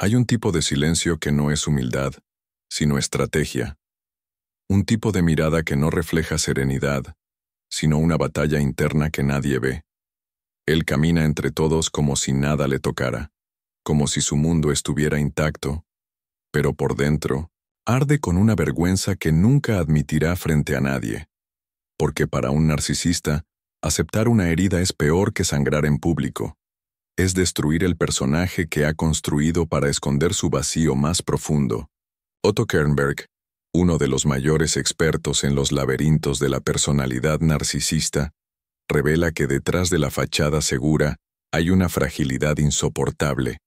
Hay un tipo de silencio que no es humildad, sino estrategia. Un tipo de mirada que no refleja serenidad, sino una batalla interna que nadie ve. Él camina entre todos como si nada le tocara, como si su mundo estuviera intacto, pero por dentro, arde con una vergüenza que nunca admitirá frente a nadie. Porque para un narcisista, aceptar una herida es peor que sangrar en público. Es destruir el personaje que ha construido para esconder su vacío más profundo. Otto Kernberg, uno de los mayores expertos en los laberintos de la personalidad narcisista, revela que detrás de la fachada segura hay una fragilidad insoportable,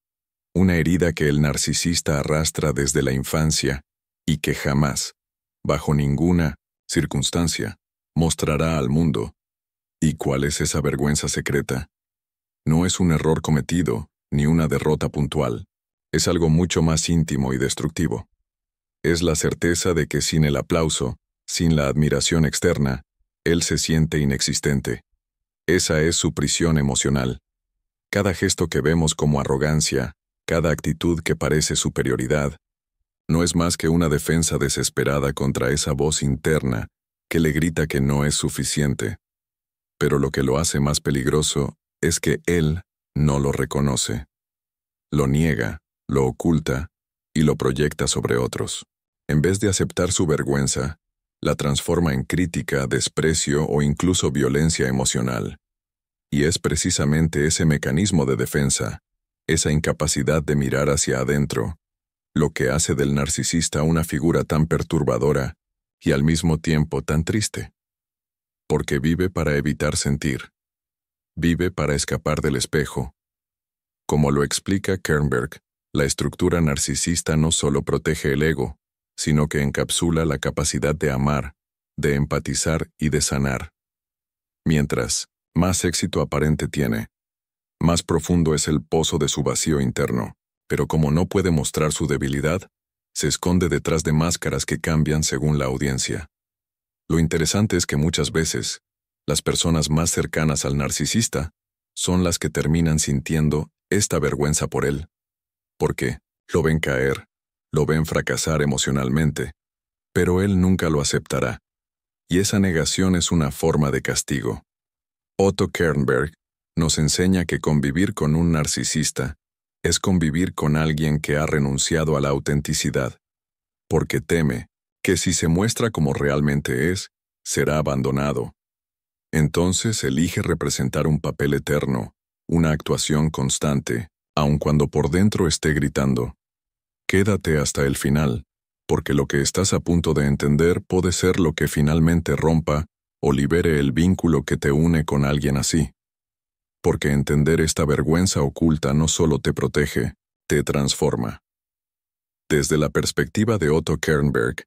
una herida que el narcisista arrastra desde la infancia y que jamás, bajo ninguna circunstancia, mostrará al mundo. ¿Y cuál es esa vergüenza secreta? No es un error cometido, ni una derrota puntual. Es algo mucho más íntimo y destructivo. Es la certeza de que sin el aplauso, sin la admiración externa, él se siente inexistente. Esa es su prisión emocional. Cada gesto que vemos como arrogancia, cada actitud que parece superioridad, no es más que una defensa desesperada contra esa voz interna que le grita que no es suficiente. Pero lo que lo hace más peligroso es que él no lo reconoce. Lo niega, lo oculta y lo proyecta sobre otros. En vez de aceptar su vergüenza, la transforma en crítica, desprecio o incluso violencia emocional. Y es precisamente ese mecanismo de defensa, esa incapacidad de mirar hacia adentro, lo que hace del narcisista una figura tan perturbadora y al mismo tiempo tan triste. Porque vive para evitar sentir. Vive para escapar del espejo. Como lo explica Kernberg, la estructura narcisista no solo protege el ego, sino que encapsula la capacidad de amar, de empatizar y de sanar. Mientras más éxito aparente tiene, más profundo es el pozo de su vacío interno, pero como no puede mostrar su debilidad, se esconde detrás de máscaras que cambian según la audiencia. Lo interesante es que muchas veces, las personas más cercanas al narcisista son las que terminan sintiendo esta vergüenza por él. Porque lo ven caer, lo ven fracasar emocionalmente, pero él nunca lo aceptará. Y esa negación es una forma de castigo. Otto Kernberg nos enseña que convivir con un narcisista es convivir con alguien que ha renunciado a la autenticidad, porque teme que si se muestra como realmente es, será abandonado. Entonces elige representar un papel eterno, una actuación constante, aun cuando por dentro esté gritando: quédate hasta el final, porque lo que estás a punto de entender puede ser lo que finalmente rompa o libere el vínculo que te une con alguien así. Porque entender esta vergüenza oculta no solo te protege, te transforma. Desde la perspectiva de Otto Kernberg,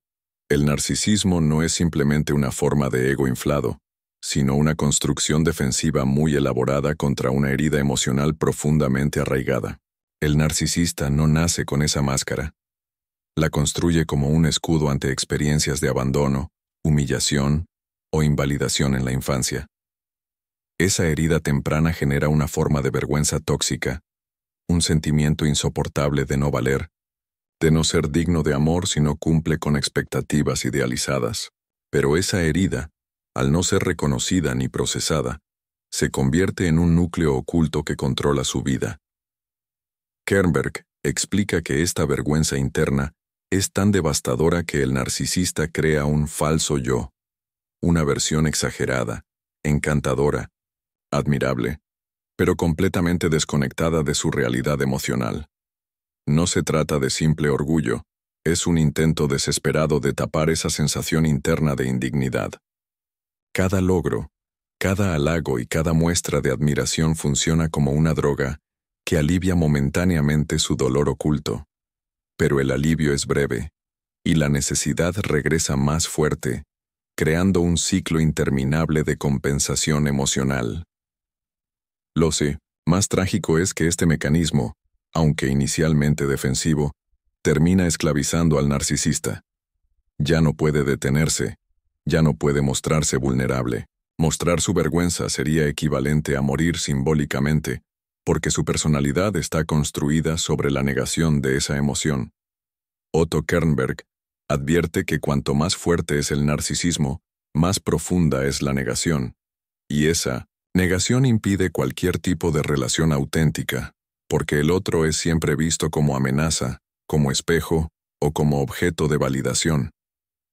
el narcisismo no es simplemente una forma de ego inflado, sino una construcción defensiva muy elaborada contra una herida emocional profundamente arraigada. El narcisista no nace con esa máscara. La construye como un escudo ante experiencias de abandono, humillación o invalidación en la infancia. Esa herida temprana genera una forma de vergüenza tóxica, un sentimiento insoportable de no valer, de no ser digno de amor si no cumple con expectativas idealizadas. Pero esa herida, al no ser reconocida ni procesada, se convierte en un núcleo oculto que controla su vida. Kernberg explica que esta vergüenza interna es tan devastadora que el narcisista crea un falso yo, una versión exagerada, encantadora, admirable, pero completamente desconectada de su realidad emocional. No se trata de simple orgullo, es un intento desesperado de tapar esa sensación interna de indignidad. Cada logro, cada halago y cada muestra de admiración funciona como una droga que alivia momentáneamente su dolor oculto. Pero el alivio es breve, y la necesidad regresa más fuerte, creando un ciclo interminable de compensación emocional. Lo sé, más trágico es que este mecanismo, aunque inicialmente defensivo, termina esclavizando al narcisista. Ya no puede detenerse, ya no puede mostrarse vulnerable. Mostrar su vergüenza sería equivalente a morir simbólicamente, porque su personalidad está construida sobre la negación de esa emoción. Otto Kernberg advierte que cuanto más fuerte es el narcisismo, más profunda es la negación, y esa negación impide cualquier tipo de relación auténtica, porque el otro es siempre visto como amenaza, como espejo o como objeto de validación.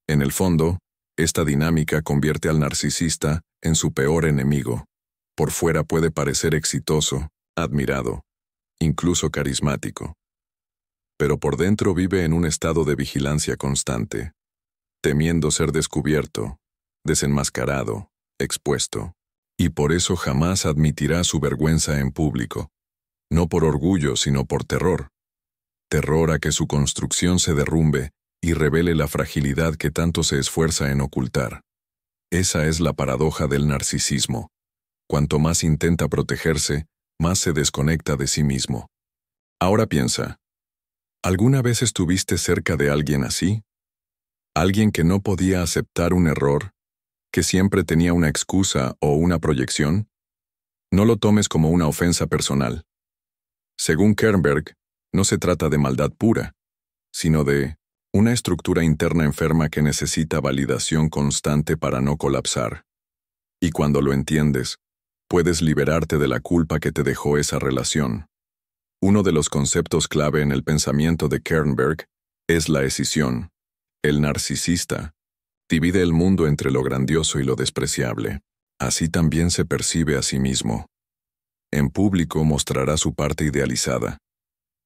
En el fondo, esta dinámica convierte al narcisista en su peor enemigo. Por fuera puede parecer exitoso, admirado, incluso carismático. Pero por dentro vive en un estado de vigilancia constante, temiendo ser descubierto, desenmascarado, expuesto. Y por eso jamás admitirá su vergüenza en público. No por orgullo, sino por terror. Terror a que su construcción se derrumbe y revele la fragilidad que tanto se esfuerza en ocultar. Esa es la paradoja del narcisismo. Cuanto más intenta protegerse, más se desconecta de sí mismo. Ahora piensa, ¿alguna vez estuviste cerca de alguien así? ¿Alguien que no podía aceptar un error? ¿Que siempre tenía una excusa o una proyección? No lo tomes como una ofensa personal. Según Kernberg, no se trata de maldad pura, sino de una estructura interna enferma que necesita validación constante para no colapsar. Y cuando lo entiendes, puedes liberarte de la culpa que te dejó esa relación. Uno de los conceptos clave en el pensamiento de Kernberg es la escisión. El narcisista divide el mundo entre lo grandioso y lo despreciable. Así también se percibe a sí mismo. En público mostrará su parte idealizada.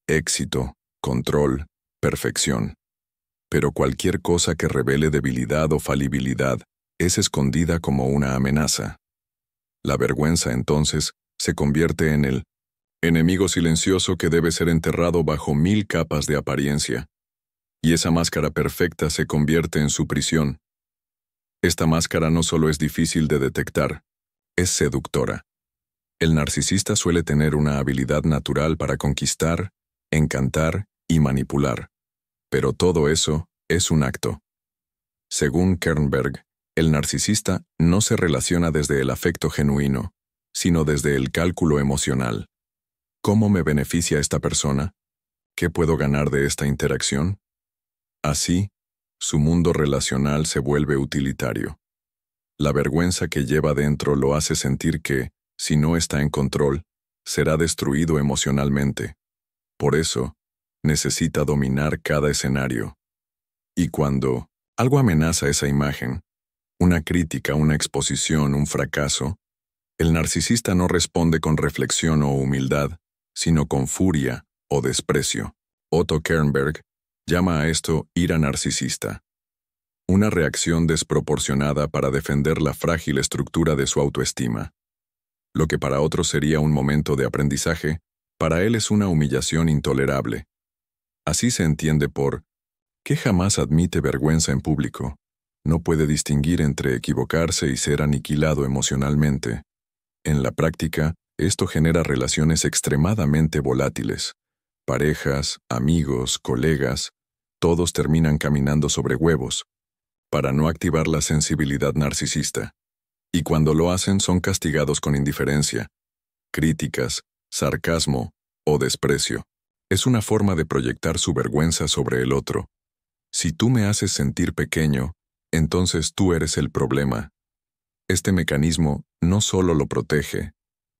Éxito, control, perfección. Pero cualquier cosa que revele debilidad o falibilidad es escondida como una amenaza. La vergüenza, entonces, se convierte en el enemigo silencioso que debe ser enterrado bajo 1000 capas de apariencia. Y esa máscara perfecta se convierte en su prisión. Esta máscara no solo es difícil de detectar, es seductora. El narcisista suele tener una habilidad natural para conquistar, encantar y manipular. Pero todo eso es un acto. Según Kernberg, el narcisista no se relaciona desde el afecto genuino, sino desde el cálculo emocional. ¿Cómo me beneficia esta persona? ¿Qué puedo ganar de esta interacción? Así, su mundo relacional se vuelve utilitario. La vergüenza que lleva dentro lo hace sentir que, si no está en control, será destruido emocionalmente. Por eso, necesita dominar cada escenario. Y cuando algo amenaza esa imagen, una crítica, una exposición, un fracaso, el narcisista no responde con reflexión o humildad, sino con furia o desprecio. Otto Kernberg llama a esto ira narcisista. Una reacción desproporcionada para defender la frágil estructura de su autoestima. Lo que para otros sería un momento de aprendizaje, para él es una humillación intolerable. Así se entiende por que jamás admite vergüenza en público. No puede distinguir entre equivocarse y ser aniquilado emocionalmente. En la práctica, esto genera relaciones extremadamente volátiles. Parejas, amigos, colegas, todos terminan caminando sobre huevos, para no activar la sensibilidad narcisista. Y cuando lo hacen son castigados con indiferencia, críticas, sarcasmo o desprecio. Es una forma de proyectar su vergüenza sobre el otro. Si tú me haces sentir pequeño, entonces tú eres el problema. Este mecanismo no solo lo protege,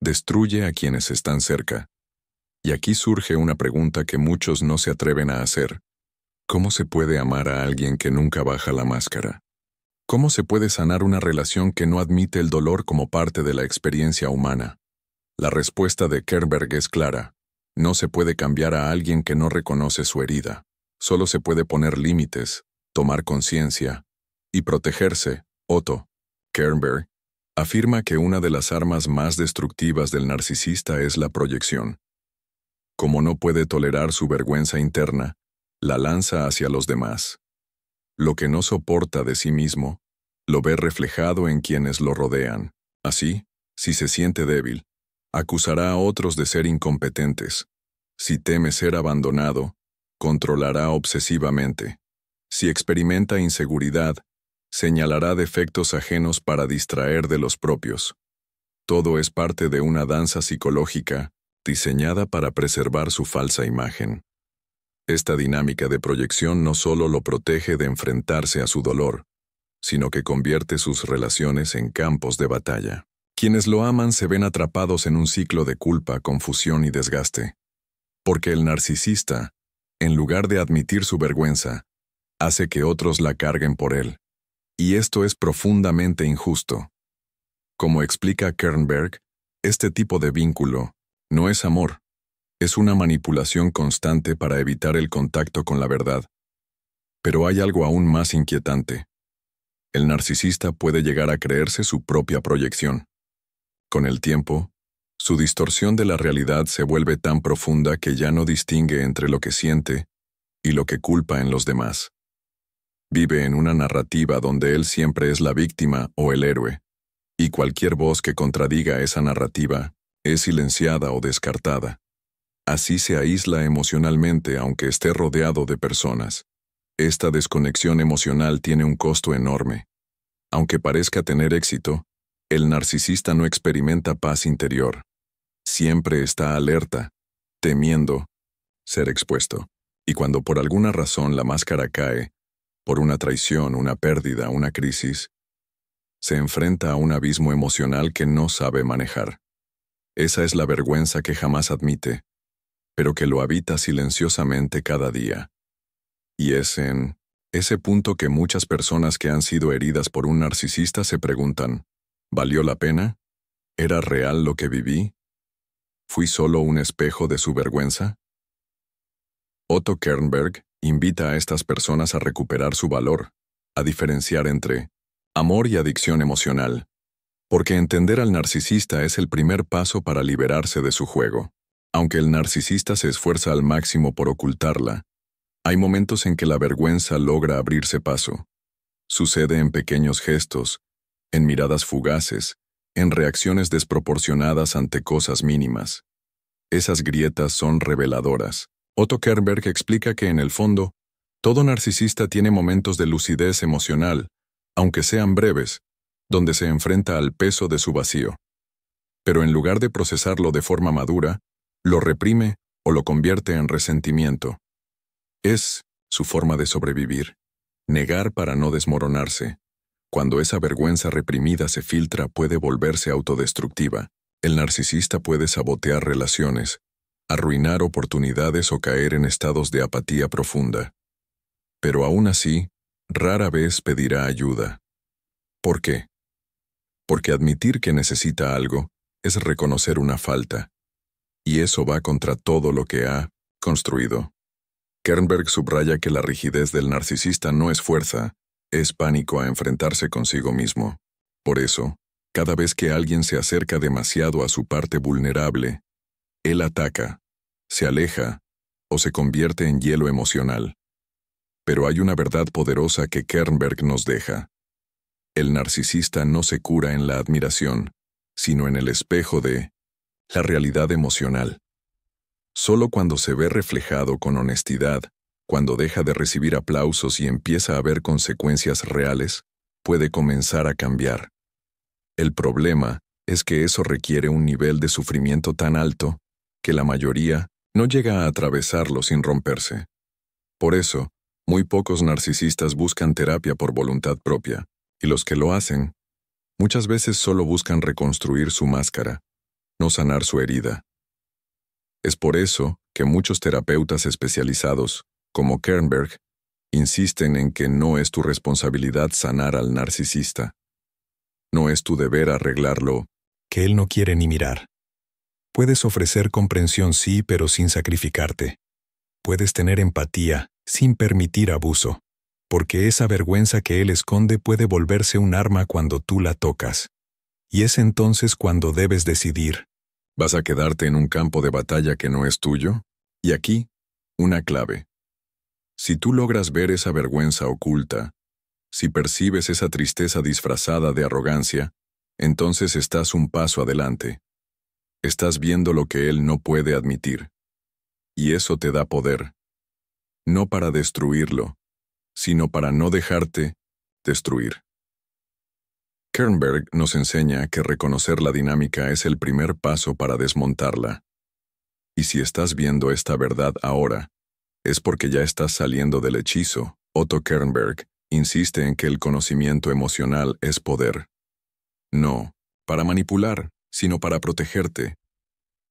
destruye a quienes están cerca. Y aquí surge una pregunta que muchos no se atreven a hacer. ¿Cómo se puede amar a alguien que nunca baja la máscara? ¿Cómo se puede sanar una relación que no admite el dolor como parte de la experiencia humana? La respuesta de Kernberg es clara. No se puede cambiar a alguien que no reconoce su herida. Solo se puede poner límites, tomar conciencia y protegerse. Otto Kernberg afirma que una de las armas más destructivas del narcisista es la proyección. Como no puede tolerar su vergüenza interna, la lanza hacia los demás. Lo que no soporta de sí mismo, lo ve reflejado en quienes lo rodean. Así, si se siente débil, acusará a otros de ser incompetentes. Si teme ser abandonado, controlará obsesivamente. Si experimenta inseguridad, señalará defectos ajenos para distraer de los propios. Todo es parte de una danza psicológica diseñada para preservar su falsa imagen. Esta dinámica de proyección no solo lo protege de enfrentarse a su dolor, sino que convierte sus relaciones en campos de batalla. Quienes lo aman se ven atrapados en un ciclo de culpa, confusión y desgaste. Porque el narcisista, en lugar de admitir su vergüenza, hace que otros la carguen por él. Y esto es profundamente injusto. Como explica Kernberg, este tipo de vínculo no es amor, es una manipulación constante para evitar el contacto con la verdad. Pero hay algo aún más inquietante. El narcisista puede llegar a creerse su propia proyección. Con el tiempo, su distorsión de la realidad se vuelve tan profunda que ya no distingue entre lo que siente y lo que culpa en los demás. Vive en una narrativa donde él siempre es la víctima o el héroe, y cualquier voz que contradiga esa narrativa es silenciada o descartada. Así se aísla emocionalmente aunque esté rodeado de personas. Esta desconexión emocional tiene un costo enorme. Aunque parezca tener éxito, el narcisista no experimenta paz interior. Siempre está alerta, temiendo ser expuesto. Y cuando por alguna razón la máscara cae, por una traición, una pérdida, una crisis, se enfrenta a un abismo emocional que no sabe manejar. Esa es la vergüenza que jamás admite, pero que lo habita silenciosamente cada día. Y es en ese punto que muchas personas que han sido heridas por un narcisista se preguntan, ¿valió la pena? ¿Era real lo que viví? ¿Fui solo un espejo de su vergüenza? Otto Kernberg invita a estas personas a recuperar su valor, a diferenciar entre amor y adicción emocional, porque entender al narcisista es el primer paso para liberarse de su juego. Aunque el narcisista se esfuerza al máximo por ocultarla, hay momentos en que la vergüenza logra abrirse paso. Sucede en pequeños gestos, en miradas fugaces, en reacciones desproporcionadas ante cosas mínimas. Esas grietas son reveladoras. Otto Kernberg explica que en el fondo, todo narcisista tiene momentos de lucidez emocional, aunque sean breves, donde se enfrenta al peso de su vacío. Pero en lugar de procesarlo de forma madura, lo reprime o lo convierte en resentimiento. Es su forma de sobrevivir, negar para no desmoronarse. Cuando esa vergüenza reprimida se filtra, puede volverse autodestructiva. El narcisista puede sabotear relaciones, arruinar oportunidades o caer en estados de apatía profunda. Pero aún así, rara vez pedirá ayuda. ¿Por qué? Porque admitir que necesita algo es reconocer una falta, y eso va contra todo lo que ha construido. Kernberg subraya que la rigidez del narcisista no es fuerza, es pánico a enfrentarse consigo mismo. Por eso, cada vez que alguien se acerca demasiado a su parte vulnerable, él ataca, se aleja o se convierte en hielo emocional. Pero hay una verdad poderosa que Kernberg nos deja. El narcisista no se cura en la admiración, sino en el espejo de la realidad emocional. Solo cuando se ve reflejado con honestidad, cuando deja de recibir aplausos y empieza a ver consecuencias reales, puede comenzar a cambiar. El problema es que eso requiere un nivel de sufrimiento tan alto que la mayoría no llega a atravesarlo sin romperse. Por eso, muy pocos narcisistas buscan terapia por voluntad propia, y los que lo hacen, muchas veces solo buscan reconstruir su máscara, no sanar su herida. Es por eso que muchos terapeutas especializados, como Kernberg, insisten en que no es tu responsabilidad sanar al narcisista. No es tu deber arreglarlo, que él no quiere ni mirar. Puedes ofrecer comprensión sí, pero sin sacrificarte. Puedes tener empatía, sin permitir abuso, porque esa vergüenza que él esconde puede volverse un arma cuando tú la tocas. Y es entonces cuando debes decidir. ¿Vas a quedarte en un campo de batalla que no es tuyo? Y aquí, una clave. Si tú logras ver esa vergüenza oculta, si percibes esa tristeza disfrazada de arrogancia, entonces estás un paso adelante. Estás viendo lo que él no puede admitir. Y eso te da poder. No para destruirlo, sino para no dejarte destruir. Kernberg nos enseña que reconocer la dinámica es el primer paso para desmontarla. Y si estás viendo esta verdad ahora, es porque ya estás saliendo del hechizo. Otto Kernberg insiste en que el conocimiento emocional es poder. No para manipular, sino para protegerte.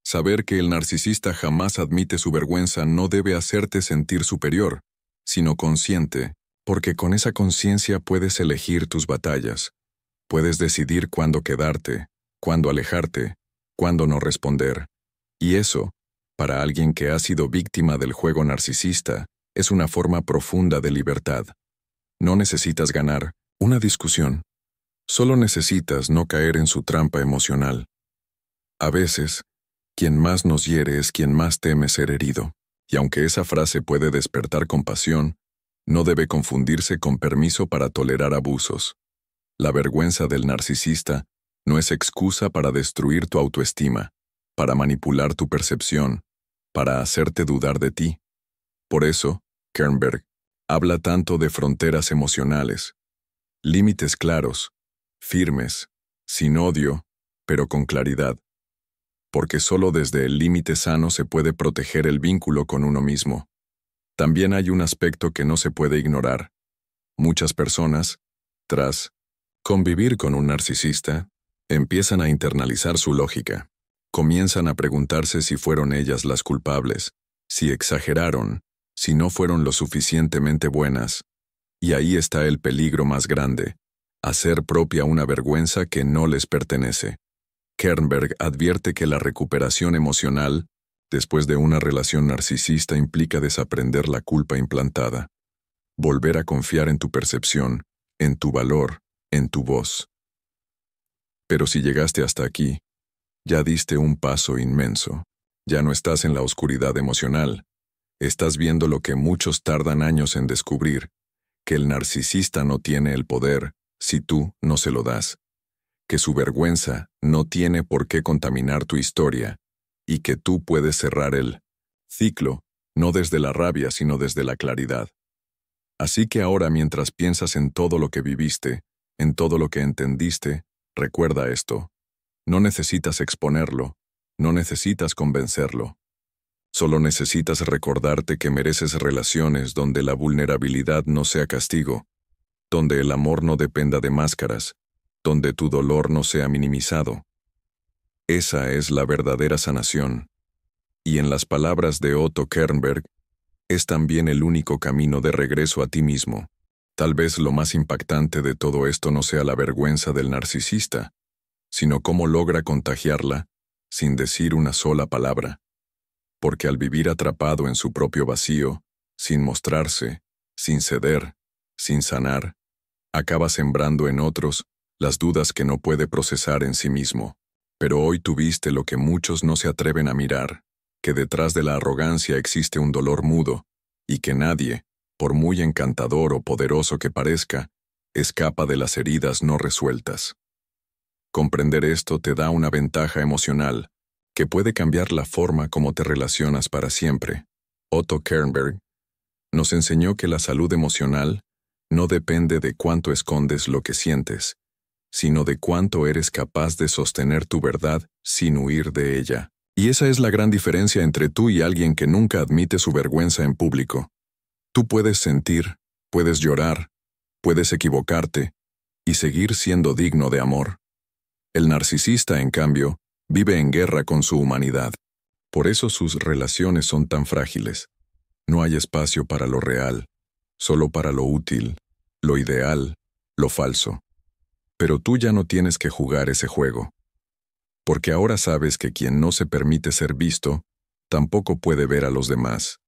Saber que el narcisista jamás admite su vergüenza no debe hacerte sentir superior, sino consciente, porque con esa conciencia puedes elegir tus batallas. Puedes decidir cuándo quedarte, cuándo alejarte, cuándo no responder. Y eso, para alguien que ha sido víctima del juego narcisista, es una forma profunda de libertad. No necesitas ganar una discusión. Solo necesitas no caer en su trampa emocional. A veces, quien más nos hiere es quien más teme ser herido. Y aunque esa frase puede despertar compasión, no debe confundirse con permiso para tolerar abusos. La vergüenza del narcisista no es excusa para destruir tu autoestima, para manipular tu percepción, para hacerte dudar de ti. Por eso, Kernberg habla tanto de fronteras emocionales, límites claros, firmes, sin odio, pero con claridad. Porque solo desde el límite sano se puede proteger el vínculo con uno mismo. También hay un aspecto que no se puede ignorar. Muchas personas, tras convivir con un narcisista, empiezan a internalizar su lógica. Comienzan a preguntarse si fueron ellas las culpables, si exageraron, si no fueron lo suficientemente buenas. Y ahí está el peligro más grande: hacer propia una vergüenza que no les pertenece. Kernberg advierte que la recuperación emocional, después de una relación narcisista, implica desaprender la culpa implantada. Volver a confiar en tu percepción, en tu valor, en tu voz. Pero si llegaste hasta aquí, ya diste un paso inmenso. Ya no estás en la oscuridad emocional. Estás viendo lo que muchos tardan años en descubrir: que el narcisista no tiene el poder si tú no se lo das, que su vergüenza no tiene por qué contaminar tu historia, y que tú puedes cerrar el ciclo, no desde la rabia, sino desde la claridad. Así que ahora, mientras piensas en todo lo que viviste, en todo lo que entendiste, recuerda esto: no necesitas exponerlo, no necesitas convencerlo. Solo necesitas recordarte que mereces relaciones donde la vulnerabilidad no sea castigo, donde el amor no dependa de máscaras, donde tu dolor no sea minimizado. Esa es la verdadera sanación. Y en las palabras de Otto Kernberg, es también el único camino de regreso a ti mismo. Tal vez lo más impactante de todo esto no sea la vergüenza del narcisista, sino cómo logra contagiarla sin decir una sola palabra. Porque al vivir atrapado en su propio vacío, sin mostrarse, sin ceder, sin sanar, acaba sembrando en otros las dudas que no puede procesar en sí mismo. Pero hoy tuviste lo que muchos no se atreven a mirar: que detrás de la arrogancia existe un dolor mudo, y que nadie, por muy encantador o poderoso que parezca, escapa de las heridas no resueltas. Comprender esto te da una ventaja emocional que puede cambiar la forma como te relacionas para siempre. Otto Kernberg nos enseñó que la salud emocional no depende de cuánto escondes lo que sientes, sino de cuánto eres capaz de sostener tu verdad sin huir de ella. Y esa es la gran diferencia entre tú y alguien que nunca admite su vergüenza en público. Tú puedes sentir, puedes llorar, puedes equivocarte y seguir siendo digno de amor. El narcisista, en cambio, vive en guerra con su humanidad. Por eso sus relaciones son tan frágiles. No hay espacio para lo real, solo para lo útil, lo ideal, lo falso. Pero tú ya no tienes que jugar ese juego. Porque ahora sabes que quien no se permite ser visto, tampoco puede ver a los demás.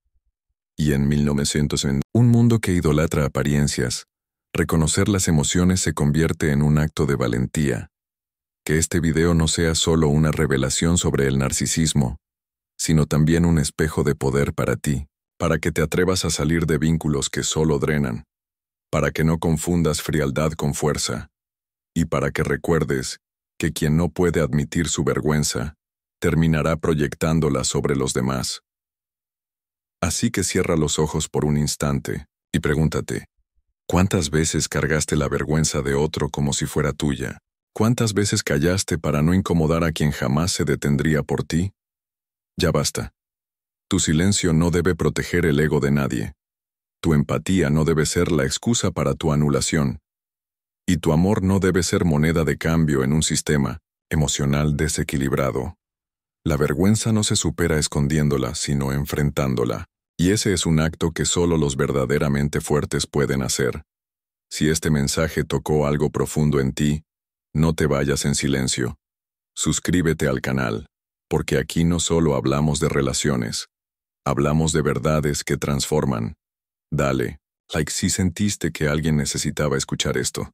Y en 1900, en un mundo que idolatra apariencias, reconocer las emociones se convierte en un acto de valentía. Que este video no sea solo una revelación sobre el narcisismo, sino también un espejo de poder para ti, para que te atrevas a salir de vínculos que solo drenan, para que no confundas frialdad con fuerza, y para que recuerdes que quien no puede admitir su vergüenza, terminará proyectándola sobre los demás. Así que cierra los ojos por un instante y pregúntate: ¿cuántas veces cargaste la vergüenza de otro como si fuera tuya? ¿Cuántas veces callaste para no incomodar a quien jamás se detendría por ti? Ya basta. Tu silencio no debe proteger el ego de nadie. Tu empatía no debe ser la excusa para tu anulación. Y tu amor no debe ser moneda de cambio en un sistema emocional desequilibrado. La vergüenza no se supera escondiéndola, sino enfrentándola. Y ese es un acto que solo los verdaderamente fuertes pueden hacer. Si este mensaje tocó algo profundo en ti, no te vayas en silencio. Suscríbete al canal, porque aquí no solo hablamos de relaciones, hablamos de verdades que transforman. Dale like si sentiste que alguien necesitaba escuchar esto.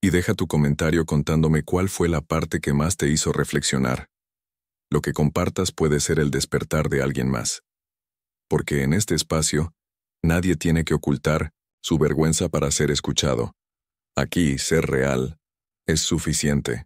Y deja tu comentario contándome cuál fue la parte que más te hizo reflexionar. Lo que compartas puede ser el despertar de alguien más. Porque en este espacio, nadie tiene que ocultar su vergüenza para ser escuchado. Aquí, ser real es suficiente.